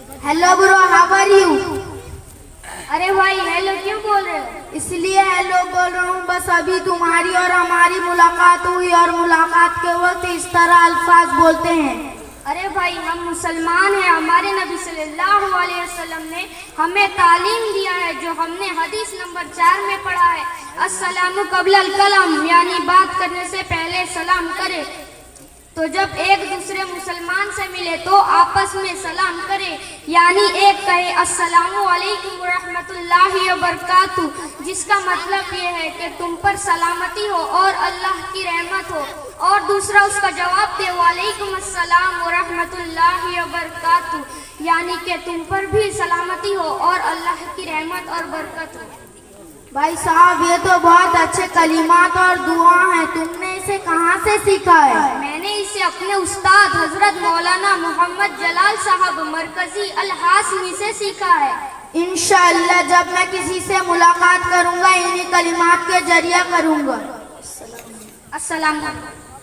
Hello bro, how are you? अरे भाई hello क्यों बोल रहे हो? इसलिए हेलो बोल रहा हूँ, बस अभी तुम्हारी और हमारी मुलाकात हुई और मुलाकात के वक्त इस तरह अल्फाज बोलते हैं। अरे भाई हम मुसलमान हैं, हमारे नबी सल्लल्लाहु अलैहि वसल्लम ने हमें तालीम दिया है जो हमने हदीस नंबर 4 में पढ़ा है, अस्सलामु क़ब्लल कलाम, यानी बात करने से पहले सलाम करे। तो जब एक दूसरे मुसलमान से मिले तो आपस में सलाम करे, यानी एक कहे अस्सलामु अलैकुम व रहमतुल्लाहि व बरकातुहू, जिसका मतलब ये है कि तुम पर सलामती हो और अल्लाह की रहमत हो, और दूसरा उसका जवाब दे वालेकुम अस्सलाम व रहमतुल्लाहि व बरकातुहू, यानी कि तुम पर भी सलामती हो और अल्लाह की रहमत और बरकत हो। भाई साहब, ये तो बहुत अच्छे कलिमात और दुआ हैं, तुमने इसे कहाँ से सीखा है? मैंने इसे अपने उस्ताद हजरत मौलाना मोहम्मद जलाल साहब मरकजी अल हाशमी से सीखा है। इंशाअल्लाह जब मैं किसी से मुलाकात करूंगा इन्हीं कलिमात के जरिए करूंगा। अस्सलाम वालेकुम।